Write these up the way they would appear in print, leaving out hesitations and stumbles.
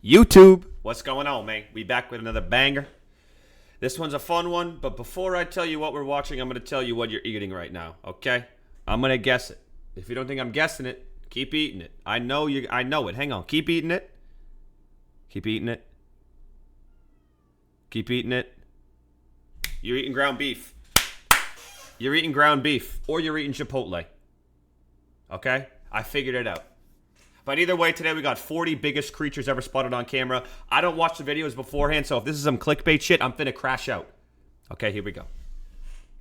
YouTube, what's going on, man? We back with another banger. This one's a fun one, but before I tell you what we're watching, I'm going to tell you what you're eating right now, okay? I'm going to guess it. If you don't think I'm guessing it, keep eating it. I know it. Hang on. Keep eating it. Keep eating it. Keep eating it. You're eating ground beef. You're eating ground beef, or you're eating Chipotle. Okay? I figured it out. But either way, today we got 40 biggest creatures ever spotted on camera. I don't watch the videos beforehand, so if this is some clickbait shit, I'm finna crash out. Okay, here we go.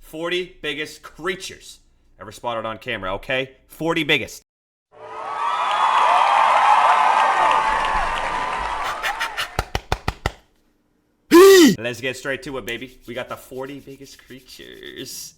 40 biggest creatures ever spotted on camera, okay? 40 biggest. Let's get straight to it, baby. We got the 40 biggest creatures.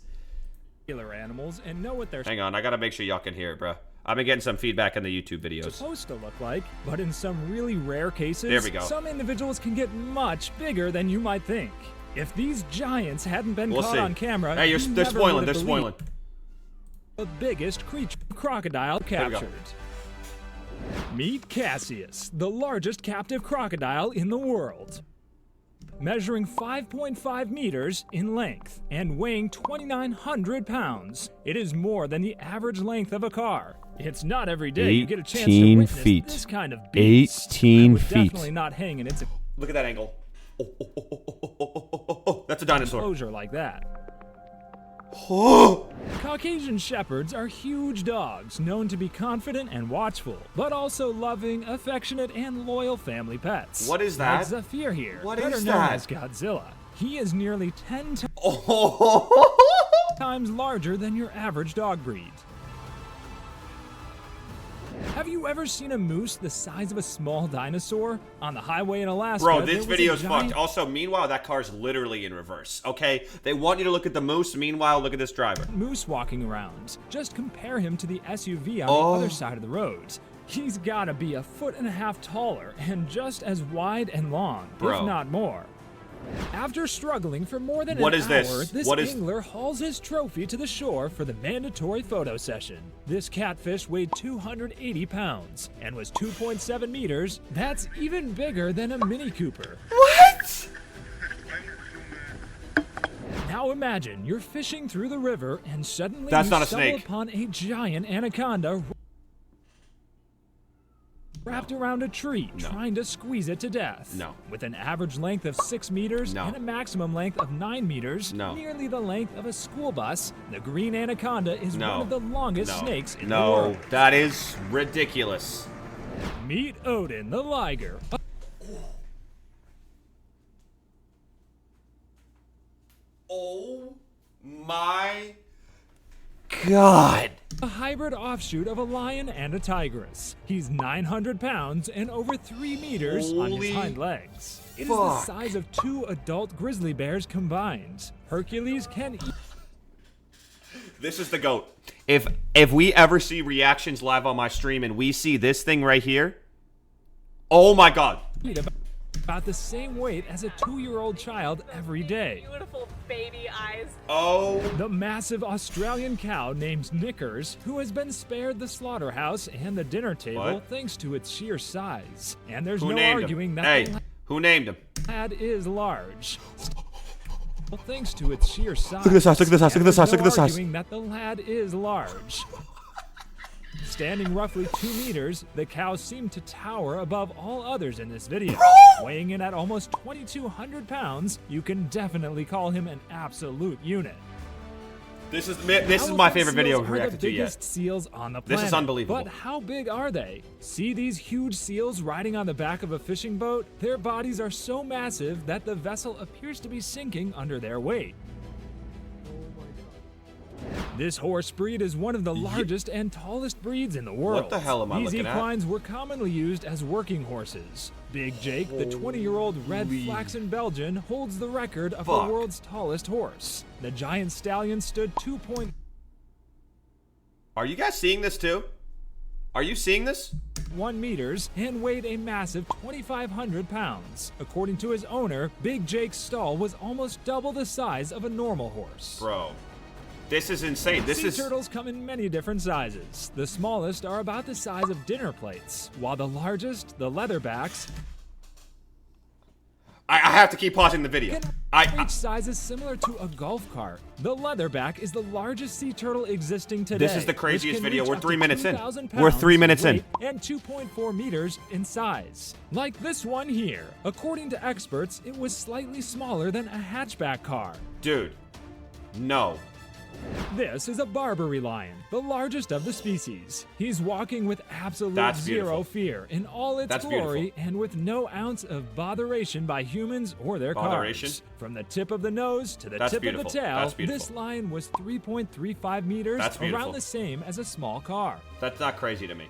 Animals and know what they're Hang on, I gotta make sure y'all can hear it, bro. I've been getting some feedback in the YouTube videos. Supposed to look like, but in some really rare cases, there we go. Some individuals can get much bigger than you might think. If these giants hadn't been caught on camera, hey, they're spoiling. They're spoiling. The biggest creature crocodile captured. Meet Cassius, the largest captive crocodile in the world. Measuring 5.5 meters in length and weighing 2,900 pounds. It is more than the average length of a car. It's not every day you get a chance to witness this kind of beast. 18 feet. Definitely not hang in its Look at that angle. Oh. That's a dinosaur. Enclosure like that. Oh. Caucasian Shepherds are huge dogs known to be confident and watchful, but also loving, affectionate, and loyal family pets. What is that? Like Zafir here, what better is known that? as Godzilla. He is nearly 10 times larger than your average dog breed. Have you ever seen a moose the size of a small dinosaur? On the highway in Alaska, bro, this video's fucked. Also, meanwhile, that car's literally in reverse, okay? They want you to look at the moose. Meanwhile, look at this driver. Moose walking around. Just compare him to the SUV on the other side of the road. He's gotta be 1.5 feet taller and just as wide and long, if not more. After struggling for more than an hour, this angler hauls his trophy to the shore for the mandatory photo session. This catfish weighed 280 pounds and was 2.7 meters. That's even bigger than a Mini Cooper. What? Now imagine you're fishing through the river and suddenly you stumble upon a giant anaconda wrapped around a tree, trying to squeeze it to death. With an average length of 6 meters and a maximum length of 9 meters, nearly the length of a school bus, the green anaconda is one of the longest snakes in the world. That is ridiculous. Meet Odin the liger. Oh my God. A hybrid offshoot of a lion and a tigress. He's 900 pounds and over 3 meters on his hind legs. It is the size of 2 adult grizzly bears combined. Hercules can eat. This is the GOAT. If we ever see reactions live on my stream and we see this thing right here, oh my God. About the same weight as a 2-year-old child every day. Beautiful baby eyes. Oh. The massive Australian cow named Knickers, who has been spared the slaughterhouse and the dinner table thanks to its sheer size. And there's no arguing that who named him? The lad is large. Thanks to its sheer size. Look at this house, look at this house, look at this house, look at this house. Arguing that the lad is large. Standing roughly 2 meters, the cow seemed to tower above all others in this video. Weighing in at almost 2,200 pounds, you can definitely call him an absolute unit. This is my favorite video we've reacted to yet. Biggest seals on the planet. This is unbelievable. But how big are they? See these huge seals riding on the back of a fishing boat? Their bodies are so massive that the vessel appears to be sinking under their weight. This horse breed is one of the largest and tallest breeds in the world. What the hell am I looking at? These equines were commonly used as working horses. Big Jake, the 20-year-old red Flaxen Belgian, holds the record of the world's tallest horse. The giant stallion stood 2. Are you guys seeing this too? Are you seeing this? 1 meters and weighed a massive 2,500 pounds. According to his owner, Big Jake's stall was almost double the size of a normal horse. Bro. This is insane. Sea turtles come in many different sizes. The smallest are about the size of dinner plates, while the largest, the leatherbacks, I have to keep pausing the video. Each size is similar to a golf cart. The leatherback is the largest sea turtle existing today. This is the craziest video. We're 3 minutes in. We're 3 minutes in. And 2.4 meters in size. Like this one here. According to experts, it was slightly smaller than a hatchback car. Dude, no. This is a Barbary lion, the largest of the species. He's walking with absolute zero fear in all its glory and with no ounce of botheration by humans or their cars. From the tip of the nose to the tip of the tail, this lion was 3.35 meters, around the same as a small car. That's not crazy to me.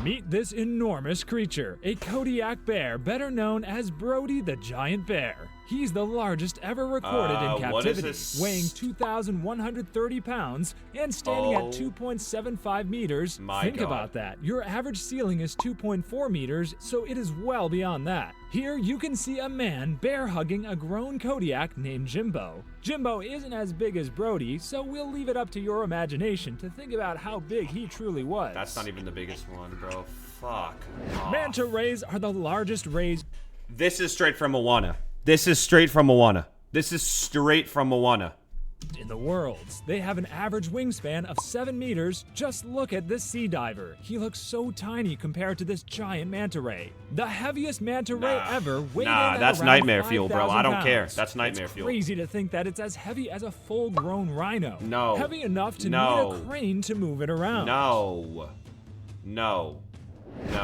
Meet this enormous creature, a Kodiak bear, better known as Brody the giant bear. He's the largest ever recorded in captivity, weighing 2,130 pounds and standing at 2.75 meters. Think about that. Your average ceiling is 2.4 meters, so it is well beyond that. Here you can see a man bear hugging a grown Kodiak named Jimbo. Jimbo isn't as big as Brody, so we'll leave it up to your imagination to think about how big he truly was. That's not even the biggest one, bro. Fuck. Manta rays are the largest rays. This is straight from Moana. This is straight from Moana. This is straight from Moana. In the world, they have an average wingspan of 7 meters. Just look at this sea diver. He looks so tiny compared to this giant manta ray. The heaviest manta ray ever weighed in at that's around nightmare 5,000 fuel, bro. I don't care. pounds. That's nightmare it's fuel. Crazy to think that it's as heavy as a full-grown rhino. No. Heavy enough to need a crane to move it around. No.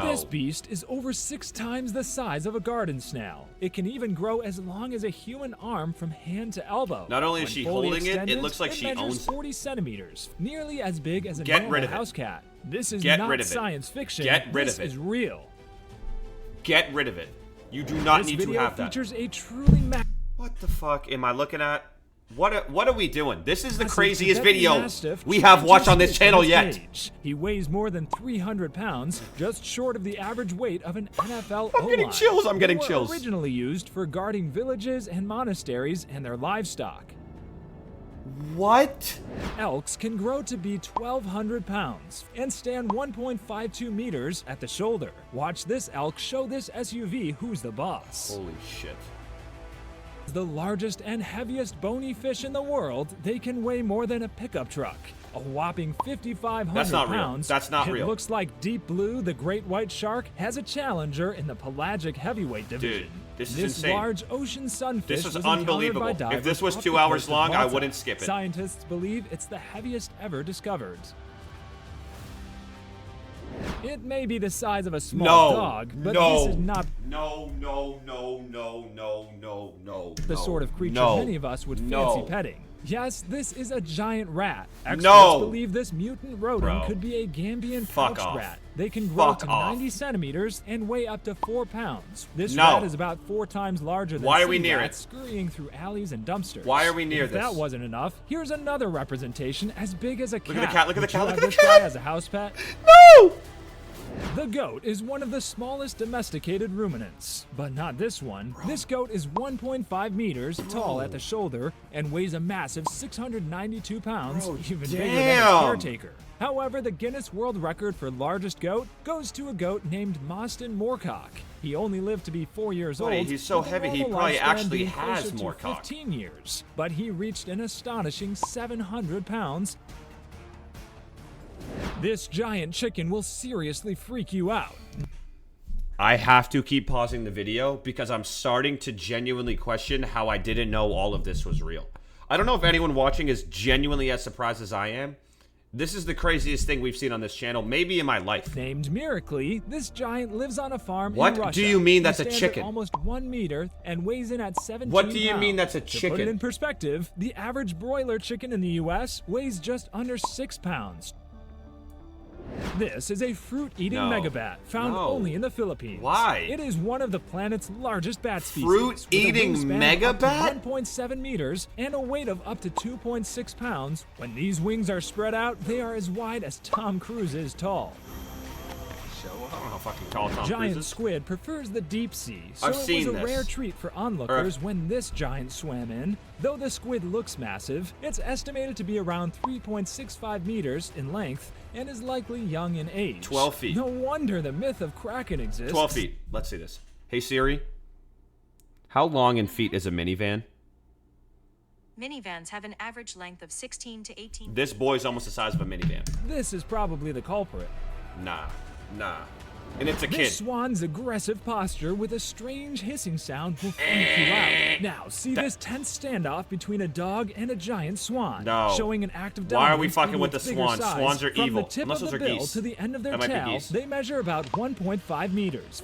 This beast is over 6 times the size of a garden snail. It can even grow as long as a human arm from hand to elbow. Not only is she holding it, it looks like she owns it. 40 centimeters, nearly as big as a normal house cat. This is not science fiction. This is real. Get rid of it. You do not need to have that. This video features a truly What the fuck am I looking at? What are we doing? This is the craziest video we have watched on this channel yet. He weighs more than 300 pounds, just short of the average weight of an NFL O-line. I'm getting chills. I'm getting chills. They were originally used for guarding villages and monasteries and their livestock. What? Elks can grow to be 1,200 pounds and stand 1.52 meters at the shoulder. Watch this elk show this SUV who's the boss. Holy shit. The largest and heaviest bony fish in the world, they can weigh more than a pickup truck. A whopping 5,500 pounds. That's not real. It looks like Deep Blue, the great white shark, has a challenger in the pelagic heavyweight division. Dude, this is insane. This large ocean sunfish this is unbelievable. If this was 2 hours long, I wouldn't skip it. Scientists believe it's the heaviest ever discovered. It may be the size of a small dog, but this is not the sort of creature many of us would fancy petting. Yes, this is a giant rat. Experts believe this mutant rodent could be a Gambian pouched rat. They can grow to 90 centimeters and weigh up to 4 pounds. This rat is about 4 times larger than rats, scurrying through alleys and dumpsters. Why are we near this? If that wasn't enough, here's another representation as big as a cat. Look at the cat, look at the cat, look at the cat. This guy as a house pet? No! The goat is one of the smallest domesticated ruminants, but not this one. This goat is 1.5 meters tall at the shoulder and weighs a massive 692 pounds, even bigger than its caretaker. However, the Guinness World Record for largest goat goes to a goat named Mostyn Moorcock. He only lived to be 4 years old. He's so heavy, he probably actually has moorcock. 15 years, but he reached an astonishing 700 pounds. This giant chicken will seriously freak you out. I have to keep pausing the video because I'm starting to genuinely question how I didn't know all of this was real. I don't know if anyone watching is genuinely as surprised as I am. This is the craziest thing we've seen on this channel, maybe in my life. Named Miraculously, this giant lives on a farm in Russia. What do you mean that's a chicken? Almost 1 meter and weighs in at 17 What do you pounds. mean that's a chicken? To put it in perspective, the average broiler chicken in the U.S. weighs just under 6 pounds. This is a fruit-eating megabat found only in the Philippines. Why? It is one of the planet's largest bat species. Fruit-eating megabat? 1.7 meters and a weight of up to 2.6 pounds. When these wings are spread out, they are as wide as Tom Cruise is tall. I don't know how fucking tall Tom Cruise Giant is. squid prefers the deep sea, so I've it seen was a this. rare treat for onlookers when this giant swam in. Though the squid looks massive, it's estimated to be around 3.65 meters in length and is likely young in age. 12 feet. No wonder the myth of Kraken exists. 12 feet. Let's see this. Hey Siri. How long in feet is a minivan? Minivans have an average length of 16 to 18. This boy's almost the size of a minivan. This is probably the culprit. Nah. And it's a kid. This swan's aggressive posture with a strange hissing sound will freak you out. Now, see this tense standoff between a dog and a giant swan, No. showing an act of Why are dominance. we fucking due to with the its bigger swans? size. Swans are From evil. the tip Unless of those the are bill geese. to the end of their That might be tail, geese. they measure about 1.5 meters.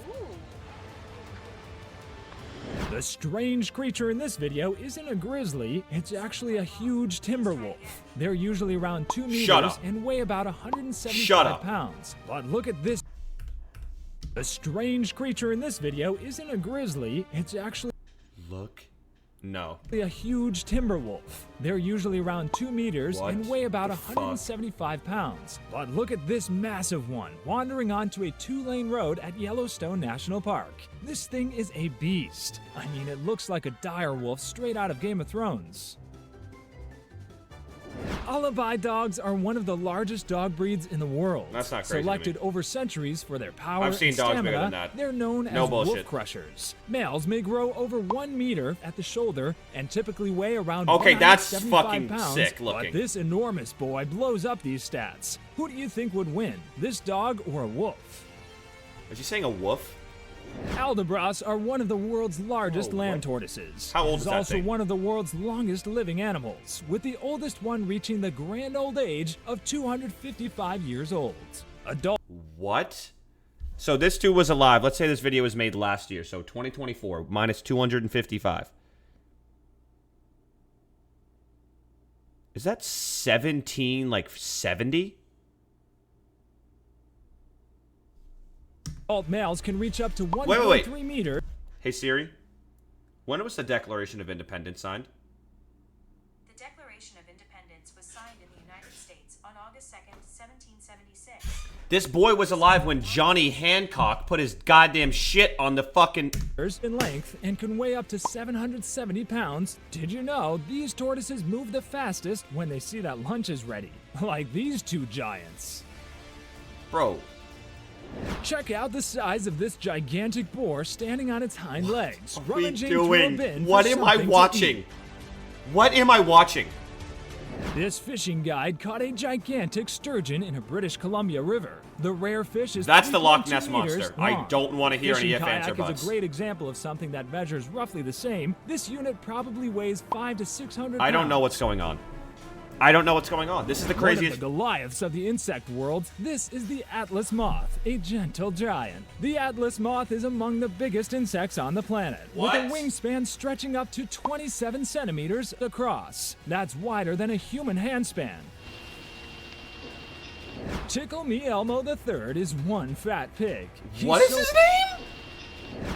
The strange creature in this video isn't a grizzly, it's actually a huge timber wolf. They're usually around 2 meters Shut up. and weigh about 175 Shut up. pounds. But look at this. The strange creature in this video isn't a grizzly, it's actually Look. No. a huge timber wolf. They're usually around 2 meters What and weigh about the fuck? 175 pounds. But look at this massive one, wandering onto a 2-lane road at Yellowstone National Park. This thing is a beast. I mean, it looks like a dire wolf straight out of Game of Thrones. Alibi dogs are one of the largest dog breeds in the world. That's not crazy to me. Selected over centuries for their power I've seen and dogs bigger stamina, than that. they're known No as wolf bullshit. crushers. Males may grow over 1 meter at the shoulder and typically weigh around Okay, that's 175 fucking pounds, sick looking. But this enormous boy blows up these stats. Who do you think would win, this dog or a wolf? Is he saying a wolf? Aldabras are one of the world's largest Whoa, land what? tortoises. How old It is is that also thing? one of the world's longest living animals, with the oldest one reaching the grand old age of 255 years old. Adult What? So this dude was alive. Let's say this video was made last year. So 2024 minus 255. Is that 17, like 70? adult males can reach up to wait. 1.3 meters. Hey Siri, when was the Declaration of Independence signed? The Declaration of Independence was signed in the United States on August 2nd, 1776. This boy was alive when Johnny Hancock put his goddamn shit on the fucking... in length and can weigh up to 770 pounds. Did you know these tortoises move the fastest when they see that lunch is ready? Like these two giants. Bro, Check out the size of this gigantic boar standing on its hind legs, what are we rummaging through a doing? bin What for am I something to watching? eat. What am I watching? This fishing guide caught a gigantic sturgeon in a British Columbia river. The rare fish is That's the Loch 3.2 Ness meters Monster. long. I don't want to hear any Fishing ifs, ands, or kayak buts. is a great example of something that measures roughly the same. This unit probably weighs 500 to 600 pounds. I don't know what's going on. I don't know what's going on. This is the One of craziest... the Goliaths of the insect world, this is the Atlas moth, a gentle giant. The Atlas moth is among the biggest insects on the planet, What? with a wingspan stretching up to 27 centimeters across. That's wider than a human handspan. Tickle Me Elmo III is one fat pig. What is his name?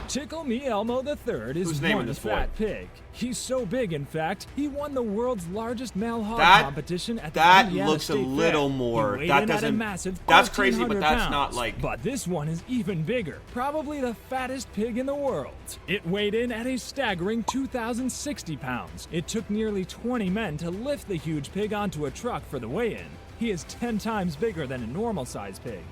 Tickle Me Elmo III is Who's naming one this boy? fat pig. He's so big, in fact, he won the world's largest male hog That- competition at the that Indiana looks a State little Fair. more- He weighed that in at a doesn't- massive that's crazy, but 1,300 that's not pounds. like- But this one is even bigger, probably the fattest pig in the world. It weighed in at a staggering 2,060 pounds. It took nearly 20 men to lift the huge pig onto a truck for the weigh-in. He is 10 times bigger than a normal-sized pig.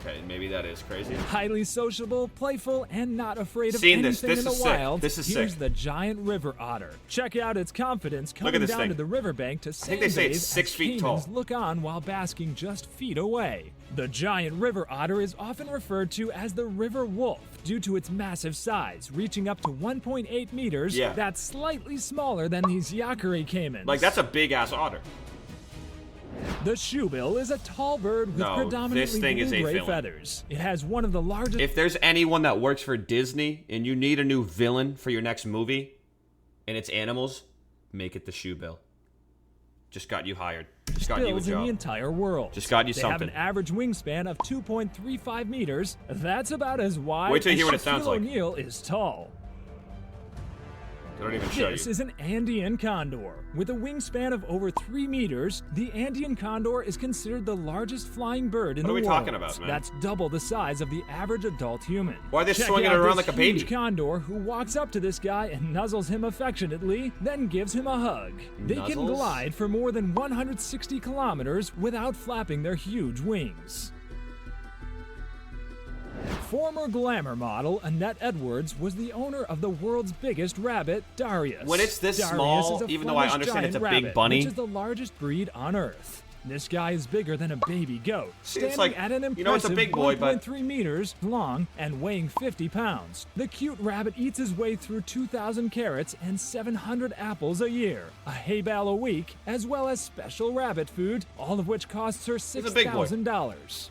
Okay, maybe that is crazy. Highly sociable, playful, and not afraid of Seen anything this. This in the is sick. wild. This is Here's sick. the giant river otter. Check out its confidence Look at coming this down thing. to the riverbank to think they say it's sunbathe 6 as feet caimans tall. look on while basking just feet away. The giant river otter is often referred to as the river wolf due to its massive size, reaching up to 1.8 meters. Yeah. That's slightly smaller than these Yakari caimans. Like, that's a big-ass otter. The shoebill is a tall bird with No, predominantly this thing is a blue-gray villain. feathers. It has one of the largest... If there's anyone that works for Disney and you need a new villain for your next movie and it's animals, make it the shoebill. Just got you hired. Just got you a bills in the job. entire world. Just got you they something. have an average wingspan of 2.35 meters. That's about as wide Wait till you as hear what it sounds Shaquille like. O'Neal is tall. They don't even show This you. is an Andean condor. With a wingspan of over 3 meters, the Andean condor is considered the largest flying bird in What the are we world. talking about, man? That's double the size of the average adult human. Why are they Check swinging out it around this like a baby? huge condor who walks up to this guy and nuzzles him affectionately, then gives him a hug. They can Nuzzles? glide for more than 160 kilometers without flapping their huge wings. Former glamour model Annette Edwards was the owner of the world's biggest rabbit, Darius. When it's this Darius small, is a even though I Flemish understand it's a giant big rabbit, bunny. which is the largest breed on Earth. This guy is bigger than a baby goat, standing it's like, at an impressive you know, it's a big boy, but 1.3 meters long and weighing 50 pounds. The cute rabbit eats his way through 2,000 carrots and 700 apples a year, a hay bale a week, as well as special rabbit food, all of which costs her a big boy. $6,000.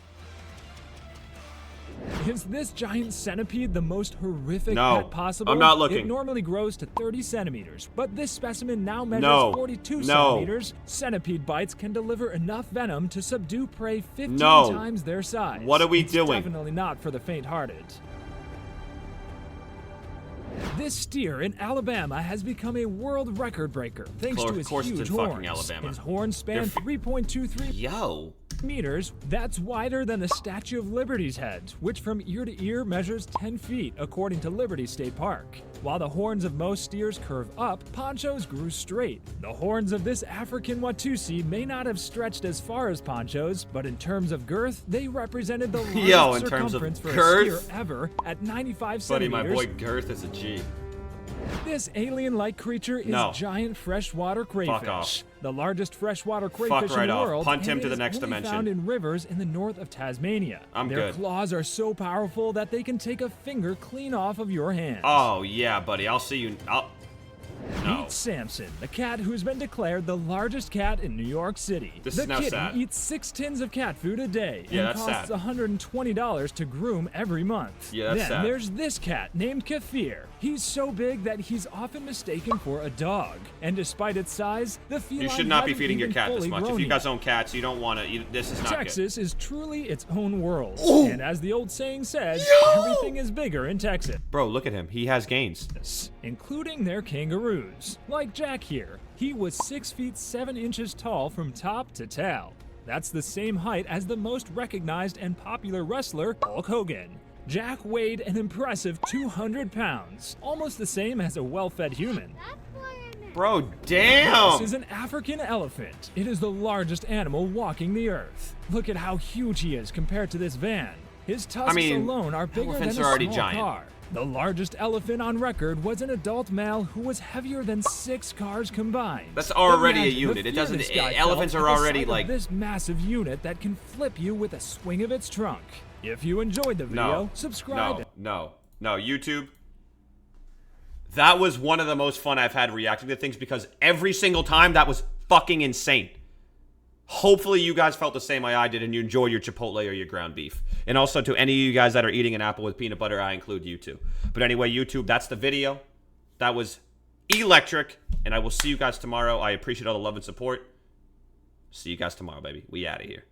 Is this giant centipede the most horrific No, pet possible? I'm not looking. It normally grows to 30 centimeters, but this specimen now measures No, 42 no. centimeters. Centipede bites can deliver enough venom to subdue prey 15 No. times their size. What are we It's doing? Definitely not for the faint-hearted. This steer in Alabama has become a world record breaker thanks to his course it's huge in horns. fucking Alabama. His horns span They're 3.23 Yo. meters. That's wider than the Statue of Liberty's head, which from ear to ear measures 10 feet, according to Liberty State Park. While the horns of most steers curve up, Poncho's grew straight. The horns of this African Watusi may not have stretched as far as Poncho's, but in terms of girth, they represented the largest Yo, in terms of circumference for a girth? steer ever at 95 Buddy, my centimeters. boy Girth is a G. This alien-like creature is No. giant freshwater crayfish, off. the largest freshwater crayfish right in the off. world. Punt him and to it the is next only dimension. Found in rivers in the north of Tasmania. I'm Their good. claws are so powerful that they can take a finger clean off of your hand. Oh, yeah, buddy. I'll see you. No. Meet Samson, the cat who's been declared the largest cat in New York City. This the is now kitty sad. eats 6 tins of cat food a day Yeah, and that's costs sad. $120 to groom every month. Yeah, that's then sad. there's this cat named Kefir. He's so big that he's often mistaken for a dog. And despite its size, the feline You should not be hasn't feeding your even cat this fully much. If grown you yet. guys own cats, you don't want to. This is not Texas is truly its own world. Ooh. And as the old saying says, everything is bigger in Texas. good. Bro, look at him. He has gains. Including their kangaroos. Like Jack here, he was 6 feet 7 inches tall from top to tail. That's the same height as the most recognized and popular wrestler, Hulk Hogan. Jack weighed an impressive 200 pounds, almost the same as a well-fed human. Bro, This damn. is an African elephant. It is the largest animal walking the earth. Look at how huge he is compared to this van. His tusks alone are bigger than elephants a are already small giant. car. The largest elephant on record was an adult male who was heavier than 6 cars combined. That's already a Imagine the unit. It fear doesn't. this guy Elephants felt are at the already sight of like. this massive unit that can flip you with a swing of its trunk. If you enjoyed the video, No. subscribe. No. YouTube. That was one of the most fun I've had reacting to things because every single time that was fucking insane. Hopefully you guys felt the same way I did and you enjoyed your Chipotle or your ground beef. And also to any of you guys that are eating an apple with peanut butter, I include you too. But anyway, YouTube, that's the video. That was electric. And I will see you guys tomorrow. I appreciate all the love and support. See you guys tomorrow, baby. We out of here.